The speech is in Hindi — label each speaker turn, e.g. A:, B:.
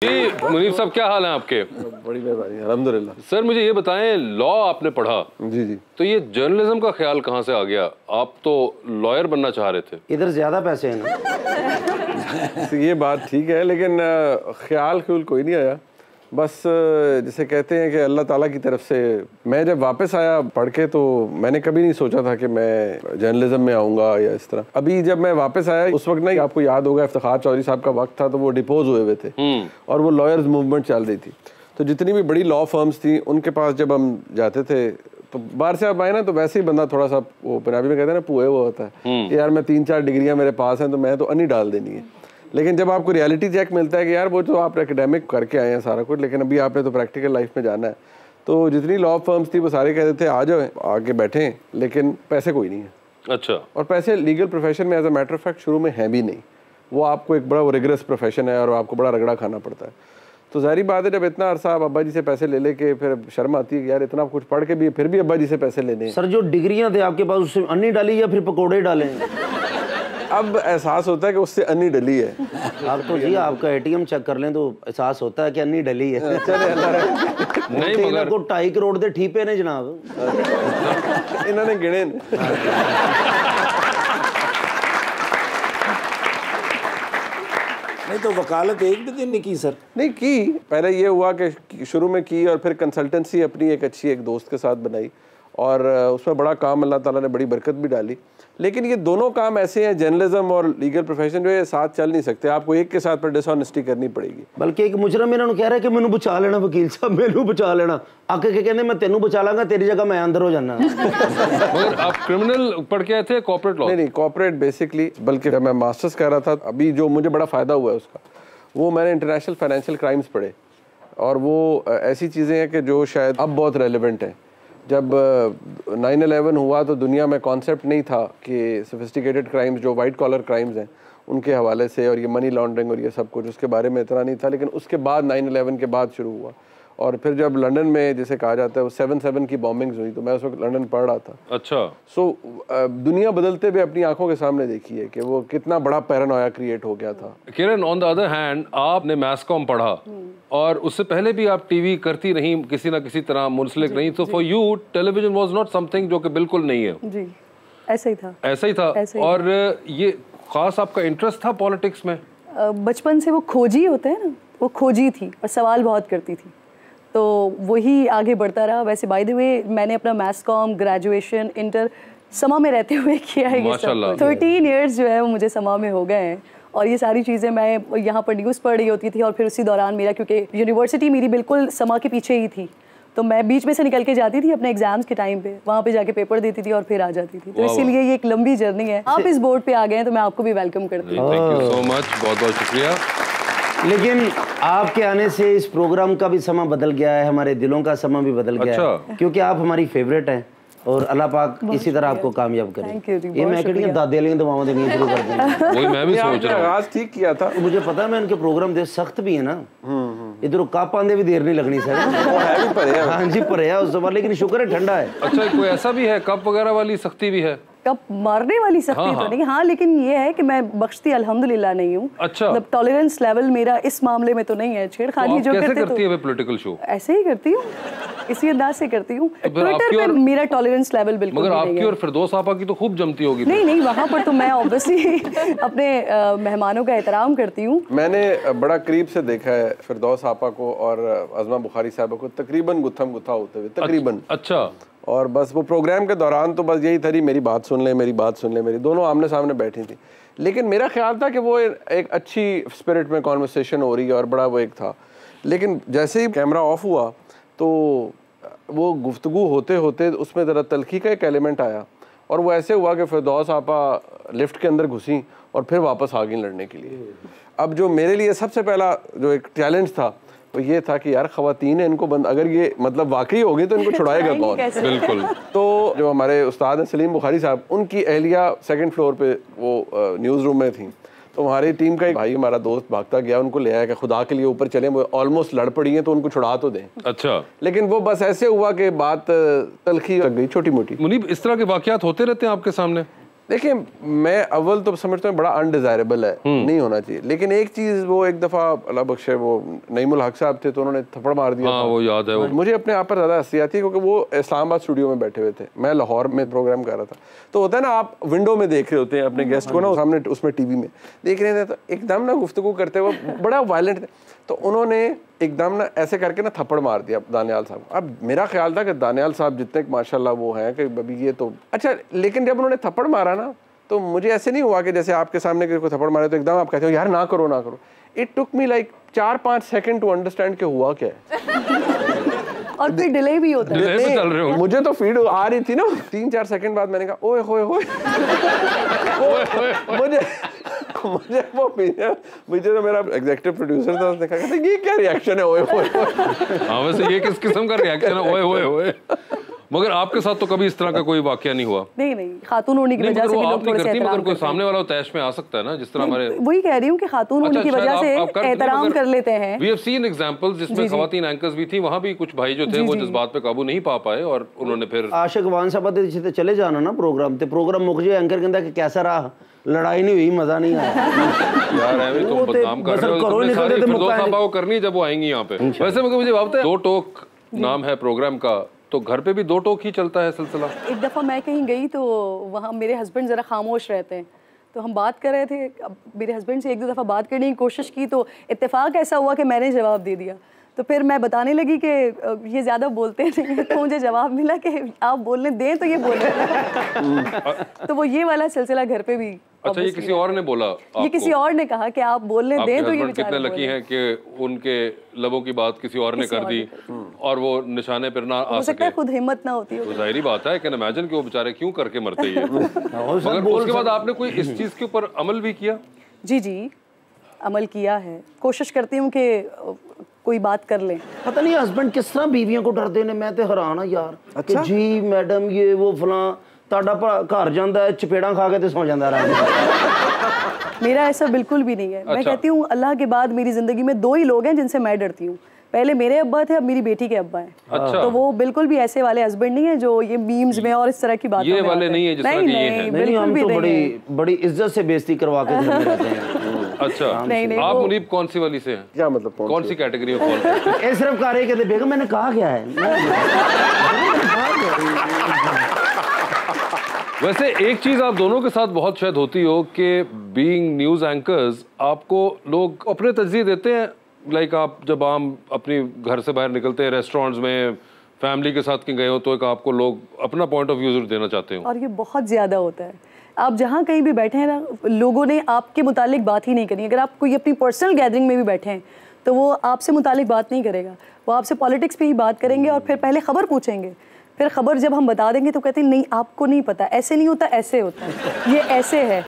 A: जी मुनीब साहब, क्या हाल है आपके?
B: बड़ी मेहरबानी, अल्हम्दुलिल्लाह।
A: सर मुझे ये बताएं, लॉ आपने पढ़ा,
B: जी,
A: तो ये जर्नलिज्म का ख्याल कहाँ से आ गया? आप तो लॉयर बनना चाह रहे थे।
C: इधर ज्यादा पैसे हैं ना।
B: तो ये बात ठीक है, लेकिन ख्याल कोई नहीं आया। बस जिसे कहते हैं कि अल्लाह ताला की तरफ से मैं जब वापस आया पढ़ के, तो मैंने कभी नहीं सोचा था कि मैं जर्नलिज्म में आऊँगा या इस तरह। अभी जब मैं वापस आया, उस वक्त ना, आपको याद होगा, इफ्तिखार चौधरी साहब का वक्त था, तो वो डिपोज हुए थे और वो लॉयर्स मूवमेंट चल रही थी। तो जितनी भी बड़ी लॉ फर्म्स थी, उनके पास जब हम जाते थे, तो बाहर से आप आए ना, तो वैसे ही बंदा थोड़ा सा, वो पंजाबी में कहते हैं ना, पुए वो होता है कि यार मैं 3-4 डिग्रियाँ मेरे पास हैं, तो मैं तो अन्नी डाल देनी है। लेकिन जब आपको रियलिटी चेक मिलता है कि यार वो तो आप एकेडमिक करके आए हैं सारा कुछ, लेकिन अभी आपने तो प्रैक्टिकल लाइफ में जाना है, तो जितनी लॉ फर्म्स थी वो सारे कहते थे आ जाओ, आके बैठें, लेकिन पैसे कोई नहीं है।
A: अच्छा।
B: और पैसे लीगल प्रोफेशन में as a matter of fact शुरू में है भी नहीं। वो आपको एक बड़ा रिगरस प्रोफेशन है और आपको बड़ा रगड़ा खाना पड़ता है। तो जाहिर बात है, जब इतना अरसा आप अब्बा जी से पैसे ले लेके, फिर शर्म आती है कि यार इतना कुछ पढ़ के भी फिर भी अब्बा जी से पैसे लेने।
C: सर जो डिग्रियां थे आपके पास, उससे अन्नी डाली या फिर पकोड़े डाले?
B: अब एहसास होता है कि उससे अन्नी डली है।
C: आप तो जी आपका एटीएम चेक कर लें तो एहसास होता है कि अन्नी डली है।
B: चले
A: नहीं मगर
C: को 2.5 करोड़ दे ठीपे ने जनाब।
B: इन्होंने गिने
D: नहीं तो वकालत एक भी दिन नहीं की सर?
B: नहीं की। पहले ये हुआ कि शुरू में की और फिर कंसल्टेंसी अपनी एक अच्छी एक दोस्त के साथ बनाई, और उसमें बड़ा काम अल्लाह ताला ने बड़ी बरकत भी डाली। लेकिन ये दोनों काम ऐसे हैं, जर्नलिज्म और लीगल प्रोफेशन, जो है साथ चल नहीं सकते। आपको एक के साथ पर डिसऑनेस्टी करनी पड़ेगी।
C: बल्कि एक मुजरम इन्होंने कह रहा है कि मैनू बचा लेना वकील साहब, मैनू बचा लेना। आके के कहते मैं तेनू बचा लांगा, तेरी जगह मैं अंदर हो जाना।
A: मगर आप क्रिमिनल पढ़ के आए थे, कॉर्पोरेट लॉ?
B: नहीं, कॉर्पोरेट बेसिकली। बल्कि जब मैं मास्टर्स कर रहा था, अभी जो मुझे बड़ा फ़ायदा हुआ है उसका, वो मैंने इंटरनेशनल फाइनेंशियल क्राइम्स पढ़े, और वो ऐसी चीज़ें हैं कि जो शायद अब बहुत रेलिवेंट हैं। जब 9/11 हुआ तो दुनिया में कॉन्सेप्ट नहीं था कि सोफिस्टिकेटेड क्राइम्स, जो वाइट कॉलर क्राइम्स हैं, उनके हवाले से, और ये मनी लॉन्ड्रिंग और ये सब कुछ, उसके बारे में इतना नहीं था। लेकिन उसके बाद 9/11 के बाद शुरू हुआ। और फिर जब लंदन में, जिसे कहा जाता है, वो 7/7 की बॉम्बिंग्स हुई, तो मैं उस वक्त लंदन पढ़ रहा था।
A: अच्छा।
B: सो दुनिया बदलते हुए अपनी आंखों के सामने देखी है कि वो कितना बड़ा पैरानोया क्रिएट हो गया था।
A: किरण, ऑन द अदर हैंड, आपने मैस कॉम पढ़ा और उससे पहले भी आप टीवी करती रही, किसी ना किसी तरह मुंसलिक रही, तो for you television was not something जो कि बिल्कुल नहीं है।
E: जी, ऐसा ही था।
A: ऐसा ही था। और ये खास आपका इंटरेस्ट था पॉलिटिक्स में?
E: बचपन से वो खोजी होते हैं ना, वो खोजी थी और सवाल बहुत करती थी, तो वही आगे बढ़ता रहा। वैसे बाय द वे मैंने अपना मैथ्स कॉम, ग्रेजुएशन, इंटर समा में रहते हुए किया है। ये सब 13 इयर्स जो है वो मुझे समा में हो गए हैं, और ये सारी चीज़ें मैं यहाँ पर न्यूज़ पढ़ रही होती थी, और फिर उसी दौरान मेरा, क्योंकि यूनिवर्सिटी मेरी बिल्कुल समा के पीछे ही थी, तो मैं बीच में से निकल के जाती थी अपने एग्जाम्स के टाइम पे, वहाँ पे जाके पेपर देती थी और फिर आ जाती थी। तो इसीलिए ये एक लंबी जर्नी है। आप इस बोर्ड पे आ गए हैं तो मैं आपको भी वेलकम करती हूँ।
A: थैंक यू सो मच, बहुत बहुत शुक्रिया।
C: लेकिन आपके आने से इस प्रोग्राम का भी समा बदल गया है, हमारे दिलों का समा भी बदल गया है, क्योंकि आप हमारी फेवरेट हैं, और अल्लाह पाक इसी तरह आपको कामयाब करे। ये मैं कहीं दादे वाली दवाओं देनी शुरू कर दूं।
A: वही मैं भी सोच रहा हूं।
B: आगाज ठीक किया था।
C: मुझे पता है, मैं इनके प्रोग्राम दे सख्त भी है ना, इधर कप आंदे भी देर नहीं लगनी सर।
B: वो है भी परे है।
C: हाँ जी, परे है उस बार, लेकिन शुक्र है ठंडा है।
A: अच्छा, कोई ऐसा भी है कप वगैरह वाली सख्ती भी है?
E: कप मारने वाली सख्ती तो नहीं, हाँ, लेकिन ये है कि मैं बख्शती अल्हम्दुलिल्लाह नहीं हूँ। अच्छा। मतलब टॉलरेंस लेवल मेरा इस मामले में तो नहीं है। छेड़खानी जो
A: कैसे करती है पॉलिटिकल शो?
E: ऐसे ही करती हूँ, इसी अंदाज से करती हूँ। ट्विटर पे मेरा टॉलरेंस लेवल बिल्कुल
A: मगर आपकी और फिरदौस आपा की तो खूब जमती होगी।
E: नहीं, वहाँ पर तो मैं ऑब्वियसली अपने मेहमानों का एहतराम करती हूँ।
B: मैंने बड़ा करीब से देखा है फिरदौस आपा को और अज़मा बुखारी साहबा को तकरीबन गुत्थम गुत्था होते हुए, तकरीबन।
A: अच्छा।
B: और बस वो प्रोग्राम के दौरान तो बस यही था, मेरी बात सुन ले, मेरी बात सुन ले, मेरी, दोनों आमने सामने बैठी थी। लेकिन मेरा ख्याल था कि वो एक अच्छी स्पिरिट में कॉन्वर्सेशन हो रही है और बड़ा वो एक था। लेकिन जैसे ही कैमरा ऑफ हुआ तो वो गुफ्तगू होते होते उसमें ज़रा तल्खी का एक एलिमेंट आया, और वो ऐसे हुआ कि फिरदौस आपा लिफ्ट के अंदर घुसी और फिर वापस आ गई लड़ने के लिए। अब जो मेरे लिए सबसे पहला जो एक चैलेंज था वो ये था कि यार ख़वातीन है, इनको बंद, अगर ये मतलब वाकई होगी तो इनको छुड़ाएगा कौन?
A: बिल्कुल।
B: तो जो हमारे उस्ताद हैं सलीम बुखारी साहब, उनकी अहलिया 2nd फ्लोर पे वो न्यूज़ रूम में थी, तो हमारी टीम का एक भाई, हमारा दोस्त, भागता गया, उनको ले आया कि खुदा के लिए ऊपर चलें, वो ऑलमोस्ट लड़ पड़ी हैं तो उनको छुड़ा तो दें।
A: अच्छा।
B: लेकिन वो बस ऐसे हुआ कि बात तलखी लग गई, छोटी मोटी।
A: मुनीब, इस तरह के वाकयात होते रहते हैं आपके सामने?
B: देखिए मैं अव्वल तो समझता हूँ बड़ा अनडिजायरेबल है, नहीं होना चाहिए, लेकिन एक चीज वो एक दफा अल्लाह बख्शे वो नईमुल हक साहब थे तो उन्होंने थप्पड़ मार दिया।
A: हाँ, वो याद है।
B: मुझे अपने आप पर ज्यादा हंसी आती है क्योंकि वो इस्लामाबाद स्टूडियो में बैठे हुए थे, मैं लाहौर में प्रोग्राम कर रहा था। तो होता है ना आप विंडो में देख रहे होते हैं अपने गेस्ट को ना, सामने उसमें टीवी में देख रहे थे, तो एकदम ना गुफ्तगू करते हुए बड़ा वायलेंट थे, तो उन्होंने एकदम ना ऐसे करके ना थप्पड़ मार दिया दानियाल साहब। अब मेरा ख्याल था कि दानियाल साहब जितने माशाल्लाह वो हैं कि अभी ये तो अच्छा, लेकिन जब उन्होंने थप्पड़ मारा ना तो मुझे ऐसे नहीं हुआ कि जैसे आपके सामने किसी को थप्पड़ मारे तो एकदम आप कहते हो यार ना करो ना करो। It took me like 4-5 second to understand कि हुआ क्या है।
E: और फिर डिले भी होता है।
B: मुझे तो फीड आ रही थी ना, 3-4 सेकंड बाद मैंने कहा ओए होए होए। मुझे वो मुझे तो मेरा एग्जीक्यूटिव प्रोड्यूसर था, उसने कहा ये क्या रिएक्शन है ओए होए।
A: हाँ वैसे ये किस किस्म का रिएक्शन है ओए होए होए। मगर आपके साथ तो कभी इस तरह का कोई वाकया नहीं हुआ?
E: नहीं, खातून होने की वजह से भी लोग थोड़े से एहतराम
A: मगर कोई सामने वाला तैश में आ सकता है ना, जिस तरह हमारे
E: वही कह रही हूँ कि खातून होने की वजह से एहतराम कर लेते हैं।
A: We have seen examples जिसमें खवातीन एंकर्स भी थी, वहाँ भी कुछ भाई जो थे वो जज्बात पे काबू नहीं पा पाए और उन्होंने फिर
C: आशिक वान साहब ते चले जाना ना प्रोग्राम ते, प्रोग्राम मुक जाए, एंकर कहता कि कैसा रहा, लड़ाई नहीं हुई, मजा नहीं आया।
A: यार है तुम बदनाम कर रहे हो, तुमने सारी फिरदौस साहबा को करनी जब वो आएंगी यहाँ पे। वैसे मुझे बात है, 2 टोक नाम है प्रोग्राम का, तो घर पे भी 2 टोक ही चलता है सिलसिला?
E: एक दफ़ा मैं कहीं गई तो वहाँ मेरे हस्बैंड ज़रा खामोश रहते हैं, तो हम बात कर रहे थे। अब मेरे हस्बैंड से 1-2 दफ़ा बात करने की कोशिश की तो इत्तेफाक ऐसा हुआ कि मैंने जवाब दे दिया। तो फिर मैं बताने लगी कि ये ज़्यादा बोलते नहीं हैं, तो मुझे जवाब मिला कि आप बोलने दें तो ये बोले। तो वो ये वाला सिलसिला घर पे भी।
A: अच्छा, ये किसी और ने बोला आपको?
E: ये किसी और ने कहा कि आप बोलने दें तो ये बेचारे
A: कितने लकी हैं कि उनके लबों की बात किसी और ने कर दी और वो निशाने पर ना आ सके।
E: खुद हिम्मत ना होती
A: तो जाहिर बात है, कैन इमेजिन कि वो बेचारे क्यों करके मरते ही। मगर उसके बाद आपने कोई इस चीज़ के ऊपर अमल भी किया?
E: जी अमल किया है, कोशिश करती हूँ कि कोई बात कर ले।
C: पता नहीं हस्बैंड किस तरह बीवियों को डरते ने, मैं तो हैरान हाँ यार। अच्छा? कि जी मैडम ये वो फलां ताड़ा घर जाता है चपेड़ा खा के तो सो जाता रहा।
E: मेरा ऐसा बिल्कुल भी नहीं है। मैं कहती हूँ अल्लाह के बाद मेरी जिंदगी में 2 ही लोग हैं जिनसे मैं डरती हूँ। पहले मेरे अब्बा थे, अब मेरी बेटी के अब्बा हैं।
A: अच्छा।
E: तो वो बिल्कुल भी ऐसे वाले हस्बैंड नहीं है जो ये मीम्स में और इस तरह की बातों में
A: ये वाले नहीं है जिस तरह की ये हैं।
E: बिल्कुल भी नहीं।
C: बड़ी इज्जत से बेइज्जती करवा के घर में रहते हैं।
A: अच्छा, नहीं, आप मुनीब कौन सी वाली से हैं?
B: क्या मतलब
A: कौन सी कैटेगरी में कौन सी?
C: ये सिर्फ कार्य कहते बेगम मैंने कहा क्या है।
A: वैसे एक चीज आप दोनों के साथ बहुत शायद होती हो कि बीइंग न्यूज एंकर्स आपको लोग अपने तजज़िये देते हैं। लाइक आप जब अपनी घर से बाहर निकलते हैं, रेस्टोरेंट्स में फैमिली के साथ कहीं गए हो, तो एक आपको लोग अपना पॉइंट ऑफ व्यू जरूर देना चाहते हो।
E: और ये बहुत ज़्यादा होता है। आप जहाँ कहीं भी बैठे हैं ना, लोगों ने आपके मुतालिक बात ही नहीं करनी। अगर आप कोई अपनी पर्सनल गैदरिंग में भी बैठे हैं तो वो आपसे मुतालिक बात नहीं करेगा, वो आपसे पॉलिटिक्स पे ही बात करेंगे और फिर पहले ख़बर पूछेंगे। फिर ख़बर जब हम बता देंगे तो कहते हैं नहीं आपको नहीं पता, ऐसे नहीं होता, ऐसे होता है, ये ऐसे है।